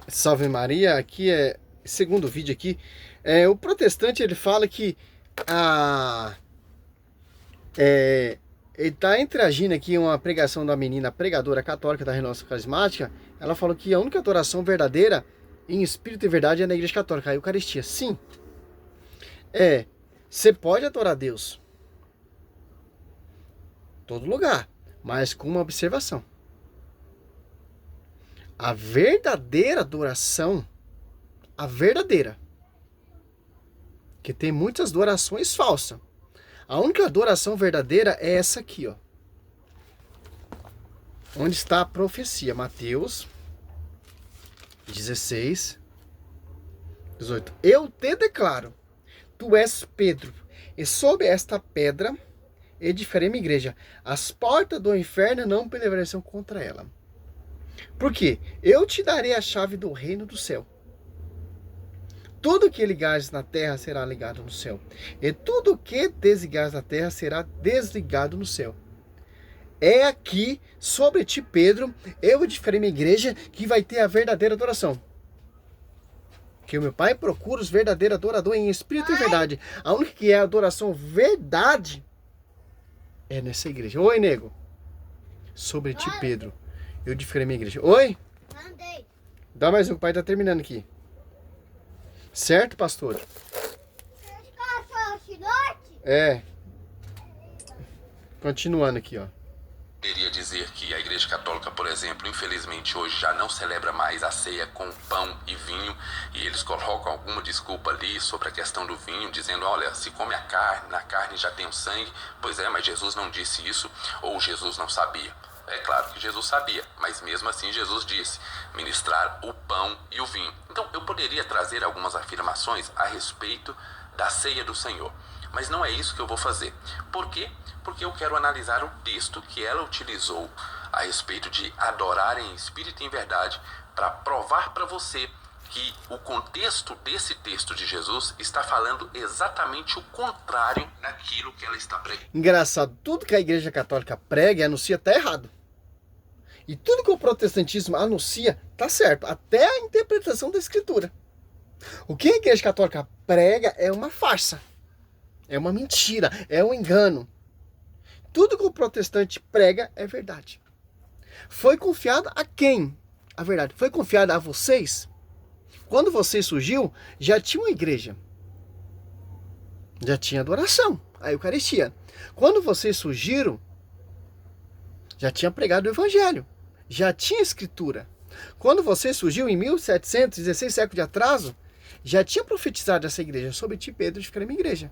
Salve Maria, aqui segundo vídeo aqui, o protestante ele fala que a, ele está interagindo aqui uma pregação da menina pregadora católica da Renovação Carismática. Ela falou que a única adoração verdadeira em espírito e verdade é na Igreja Católica, a Eucaristia. Sim, você pode adorar Deus em todo lugar, mas com uma observação. A verdadeira adoração, a verdadeira, que tem muitas adorações falsas. A única adoração verdadeira é essa aqui, ó. Onde está a profecia? Mateus 16, 18. Eu te declaro, tu és Pedro, e sob esta pedra edificarei minha igreja. As portas do inferno não prevalecerão contra ela. Por quê? Eu te darei a chave do reino do céu. Tudo que ligares na terra será ligado no céu, e tudo que desligares na terra será desligado no céu. É aqui, sobre ti, Pedro, eu edificarei minha igreja, que vai ter a verdadeira adoração. Que o meu Pai procura os verdadeiros adoradores em espírito e verdade. A única que é a adoração verdade é nessa igreja. Oi, nego. Sobre ti, Pedro, eu edificarei minha igreja. Oi? Mandei. Dá mais um, o pai tá terminando aqui. Certo, pastor? Continuando aqui, ó. Queria dizer que a Igreja Católica, por exemplo, infelizmente hoje já não celebra mais a ceia com pão e vinho, e eles colocam alguma desculpa ali sobre a questão do vinho, dizendo, olha, se come a carne, na carne já tem o sangue. Pois é, mas Jesus não disse isso, ou Jesus não sabia. É claro que Jesus sabia, mas mesmo assim Jesus disse, ministrar o pão e o vinho. Então eu poderia trazer algumas afirmações a respeito da ceia do Senhor, mas não é isso que eu vou fazer. Por quê? Porque eu quero analisar o texto que ela utilizou a respeito de adorar em espírito e em verdade, para provar para você que o contexto desse texto de Jesus está falando exatamente o contrário daquilo que ela está pregando. Engraçado, tudo que a Igreja Católica prega e anuncia está errado. E tudo que o protestantismo anuncia está certo, até a interpretação da Escritura. O que a Igreja Católica prega é uma farsa, é uma mentira, é um engano. Tudo que o protestante prega é verdade. Foi confiado a quem? A verdade. Foi confiado a vocês? Quando você surgiu, já tinha uma igreja. Já tinha adoração, a Eucaristia. Quando vocês surgiram, já tinha pregado o Evangelho. Já tinha Escritura. Quando você surgiu em 1716 séculos de atraso, já tinha profetizado essa igreja. Sobre ti, Pedro, edificarei minha igreja.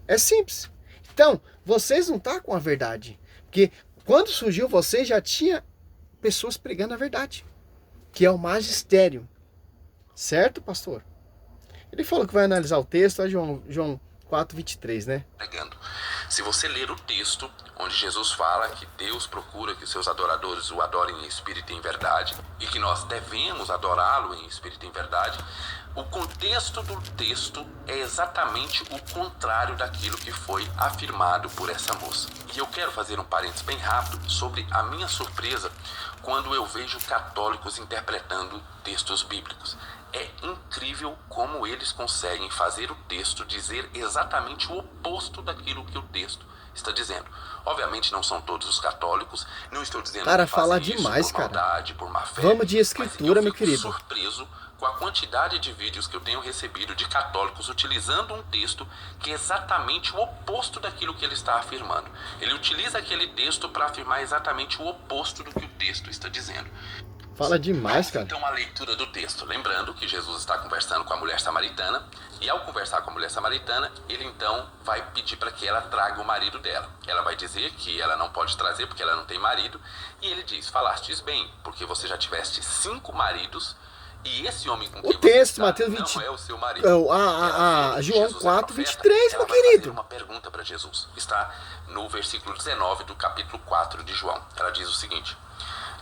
É simples. Então, vocês não estão com a verdade. Porque quando surgiu, vocês já tinha pessoas pregando a verdade. Que é o magistério. Certo, pastor? Ele falou que vai analisar o texto, é João 4:23, né? Pregando. Se você ler o texto onde Jesus fala que Deus procura que seus adoradores o adorem em espírito e em verdade, e que nós devemos adorá-lo em espírito e em verdade, o contexto do texto é exatamente o contrário daquilo que foi afirmado por essa moça. E eu quero fazer um parênteses bem rápido sobre a minha surpresa quando eu vejo católicos interpretando textos bíblicos. É incrível como eles conseguem fazer o texto dizer exatamente o oposto daquilo que o texto está dizendo. Obviamente não são todos os católicos, não estou dizendo cara, que fazem fala isso demais, por maldade, por má fé. Vamos de Escritura, meu querido. Eu fico surpreso com a quantidade de vídeos que eu tenho recebido de católicos utilizando um texto que é exatamente o oposto daquilo que ele está afirmando. Ele utiliza aquele texto para afirmar exatamente o oposto do que o texto está dizendo. Fala demais, cara. Então, a leitura do texto. Lembrando que Jesus está conversando com a mulher samaritana, e ao conversar com a mulher samaritana, ele então vai pedir para que ela traga o marido dela. Ela vai dizer que ela não pode trazer porque ela não tem marido, e ele diz, falastes bem, porque você já tiveste 5 maridos, e esse homem com quem o texto, você Mateus está 20, não é o seu marido. João 4:23, meu querido. Uma pergunta para Jesus. Está no versículo 19 do capítulo 4 de João. Ela diz o seguinte: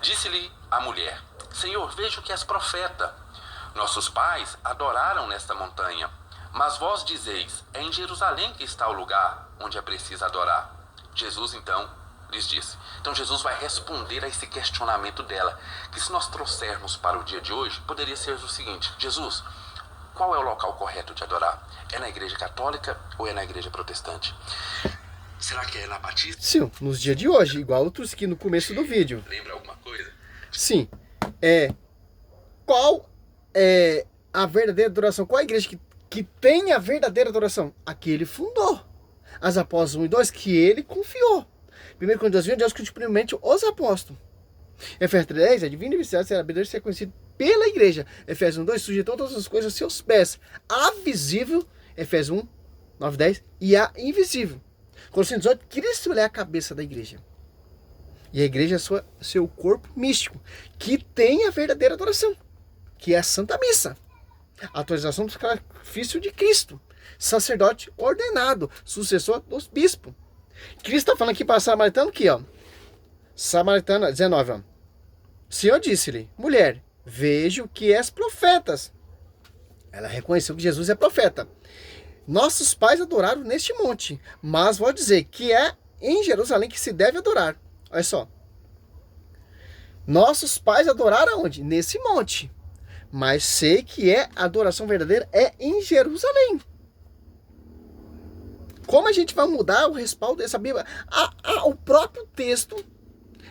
disse-lhe a mulher, Senhor, vejo que és profeta. Nossos pais adoraram nesta montanha, mas vós dizeis, é em Jerusalém que está o lugar onde é preciso adorar. Jesus então lhes disse. Então Jesus vai responder a esse questionamento dela, que se nós trouxermos para o dia de hoje, poderia ser o seguinte: Jesus, qual é o local correto de adorar? É na igreja católica ou é na igreja protestante? Será que é na batista? Sim, nos dias de hoje, igual outros que no começo do vídeo. Lembra alguma coisa? Sim. Qual é a verdadeira adoração? Qual a igreja que tem a verdadeira adoração? A que ele fundou. As apóstolos 1 e 2, que ele confiou. 1 Coríntios 2, Deus que primeiramente os apóstolos. Efésios 3, é divino e vicioso, será bem ser conhecido pela igreja. Efésios 1, 2, sujeitou todas as coisas aos seus pés. A visível, Efésios 1, 9, 10, e a invisível. Colossenses 18, Cristo é a cabeça da igreja. E a igreja é seu corpo místico, que tem a verdadeira adoração, que é a Santa Missa. A atualização do sacrifício de Cristo. Sacerdote ordenado, sucessor dos bispos. Cristo está falando aqui para a samaritana aqui, ó. Samaritana 19, ó. O Senhor disse-lhe: mulher, vejo que és profetas. Ela reconheceu que Jesus é profeta. Nossos pais adoraram neste monte, mas vou dizer que é em Jerusalém que se deve adorar. Olha só. Nossos pais adoraram onde? Nesse monte. Mas sei que a adoração verdadeira é em Jerusalém. Como a gente vai mudar o respaldo dessa Bíblia? O próprio texto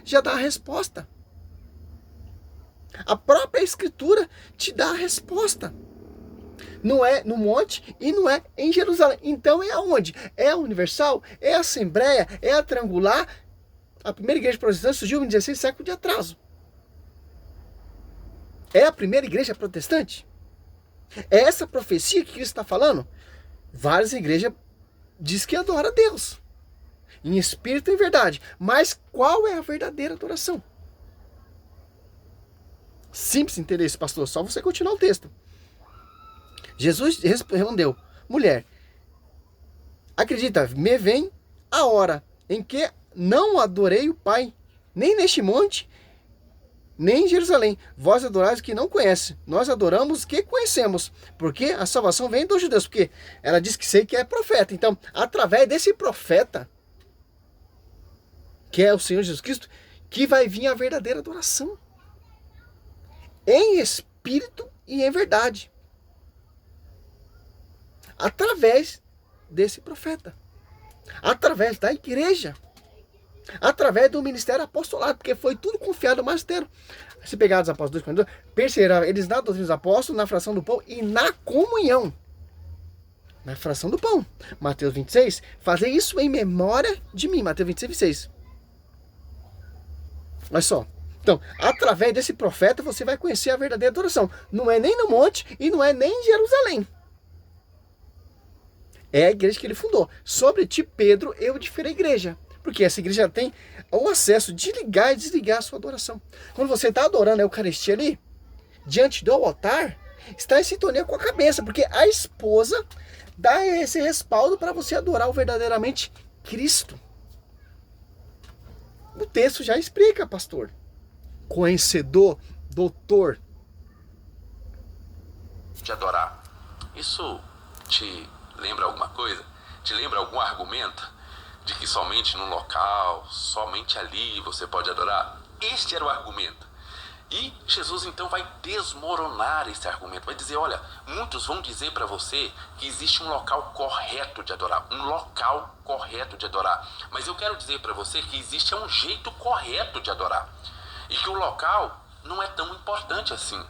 já dá a resposta. A própria Escritura te dá a resposta. Não é no monte e não é em Jerusalém. Então é aonde? É a Universal? É a Assembleia? É a Triangular? A primeira igreja protestante surgiu em 16 séculos de atraso. É a primeira igreja protestante? É essa profecia que Cristo está falando? Várias igrejas dizem que adora a Deus. Em espírito e em verdade. Mas qual é a verdadeira adoração? Simples entender isso, pastor. Só você continuar o texto. Jesus respondeu: mulher, acredita, me vem a hora em que não adorei o Pai, nem neste monte, nem em Jerusalém. Vós adorais o que não conhece. Nós adoramos o que conhecemos. Porque a salvação vem dos judeus. Porque ela diz que sei que é profeta. Então, através desse profeta, que é o Senhor Jesus Cristo, que vai vir a verdadeira adoração. Em espírito e em verdade. Através desse profeta. Através da igreja. Através do ministério apostolado, porque foi tudo confiado ao magistério. Se pegar os apóstolos 2, perseverar eles na doutrina dos apóstolos, na fração do pão e na comunhão. Na fração do pão. Mateus 26, fazer isso em memória de mim. Mateus 26, 26. Olha só. Então, através desse profeta, você vai conhecer a verdadeira adoração. Não é nem no monte e não é nem em Jerusalém. É a igreja que ele fundou. Sobre ti, Pedro, eu edificarei a igreja. Porque essa igreja tem o acesso de ligar e desligar a sua adoração. Quando você está adorando a Eucaristia ali, diante do altar, está em sintonia com a cabeça. Porque a esposa dá esse respaldo para você adorar verdadeiramente Cristo. O texto já explica, pastor. Conhecedor, doutor. De adorar. Isso te lembra alguma coisa? Te lembra algum argumento? De que somente no local, somente ali você pode adorar? Este era o argumento. E Jesus então vai desmoronar esse argumento. Vai dizer, olha, muitos vão dizer para você que existe um local correto de adorar. Um local correto de adorar. Mas eu quero dizer para você que existe um jeito correto de adorar. E que o local não é tão importante assim.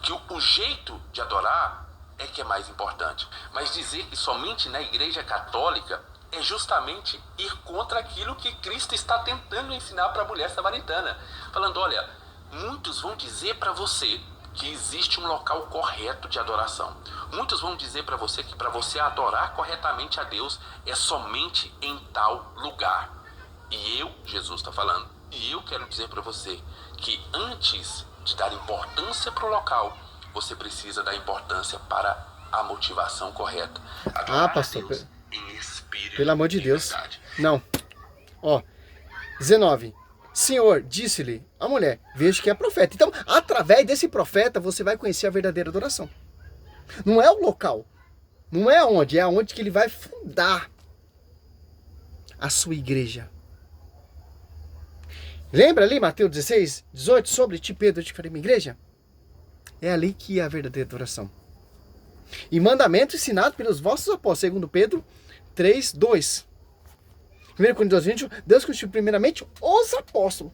Que o jeito de adorar é que é mais importante. Mas dizer que somente na Igreja Católica é justamente ir contra aquilo que Cristo está tentando ensinar para a mulher samaritana. Falando, olha, muitos vão dizer para você que existe um local correto de adoração. Muitos vão dizer para você que para você adorar corretamente a Deus é somente em tal lugar. E eu, Jesus está falando, e eu quero dizer para você que antes de dar importância para o local, você precisa dar importância para a motivação correta. Adorar pastor, a Deus em espírito, pelo amor de Deus. verdade. Não. Ó, 19. Senhor, disse-lhe a mulher, vejo que é profeta. Então, através desse profeta, você vai conhecer a verdadeira adoração. Não é o local. Não é onde. É onde que ele vai fundar a sua igreja. Lembra ali Mateus 16, 18, sobre ti, Pedro, te farei minha igreja? É ali que é a verdadeira adoração. E mandamento ensinado pelos vossos apóstolos, segundo Pedro 3, 2. 1 Coríntios 21, Deus constituiu primeiramente os apóstolos.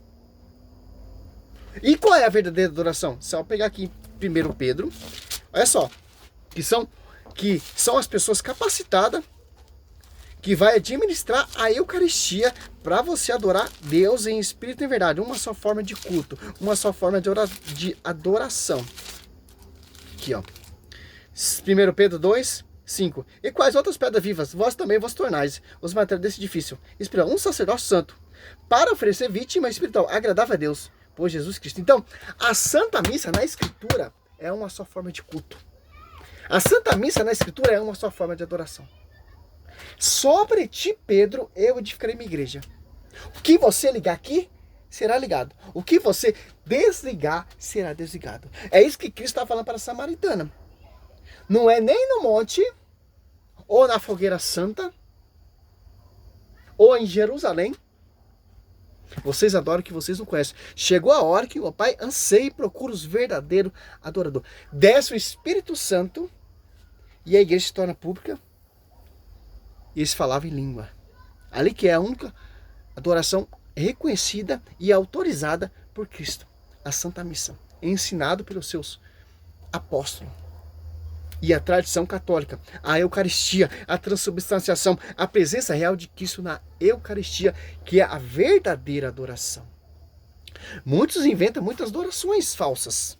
E qual é a verdadeira adoração? Só pegar aqui 1 Pedro, olha só, que são as pessoas capacitadas que vai administrar a Eucaristia para você adorar Deus em espírito e em verdade. Uma só forma de culto, uma só forma de adoração. Aqui, ó. 1 Pedro 2, 5. E quais outras pedras vivas vós também vos tornais os materiais desse edifício? Espiritual, um sacerdócio santo, para oferecer vítima espiritual agradável a Deus, por Jesus Cristo. Então, a Santa Missa na Escritura é uma só forma de culto. A Santa Missa na Escritura é uma só forma de adoração. Sobre ti, Pedro, eu edificarei minha igreja. O que você ligar aqui, será ligado. O que você desligar, será desligado. É isso que Cristo está falando para a samaritana. Não é nem no monte, ou na fogueira santa, ou em Jerusalém. Vocês adoram o que vocês não conhecem. Chegou a hora que o Pai anseia e procura os verdadeiros adoradores. Desce o Espírito Santo e a igreja se torna pública. E eles falavam em língua. Ali que é a única adoração reconhecida e autorizada por Cristo. A Santa Missa. Ensinado pelos seus apóstolos. E a tradição católica. A Eucaristia. A transubstanciação. A presença real de Cristo na Eucaristia. Que é a verdadeira adoração. Muitos inventam muitas adorações falsas.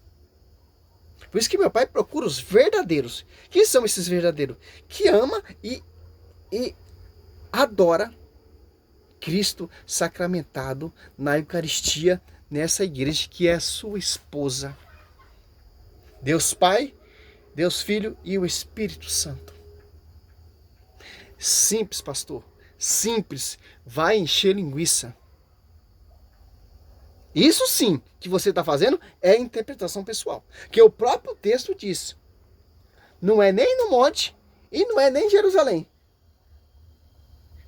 Por isso que meu Pai procura os verdadeiros. Quem são esses verdadeiros? Que ama e adora Cristo sacramentado na Eucaristia, nessa igreja que é sua esposa. Deus Pai, Deus Filho e o Espírito Santo. Simples, pastor. Simples. Vai encher linguiça. Isso sim que você está fazendo é interpretação pessoal. Que o próprio texto diz. Não é nem no monte e não é nem em Jerusalém.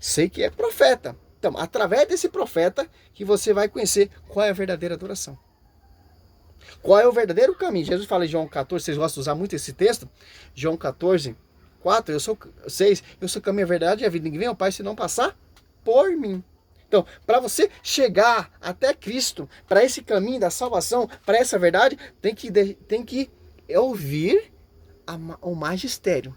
Sei que é profeta. Então, através desse profeta que você vai conhecer qual é a verdadeira adoração. Qual é o verdadeiro caminho? Jesus fala em João 14, vocês gostam de usar muito esse texto? João 14, 4, eu sou o caminho, a verdade e a vida. Ninguém vem ao Pai se não passar por mim. Então, para você chegar até Cristo, para esse caminho da salvação, para essa verdade, tem que ouvir o magistério.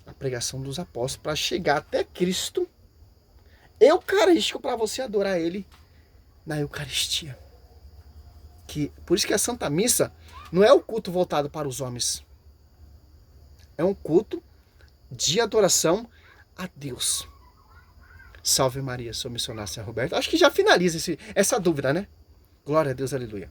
A pregação dos apóstolos para chegar até Cristo eucarístico para você adorar Ele na Eucaristia. Por isso que a Santa Missa não é o culto voltado para os homens. É um culto de adoração a Deus. Salve Maria, sou missionário Roberto. Acho que já finaliza essa dúvida, né? Glória a Deus, aleluia.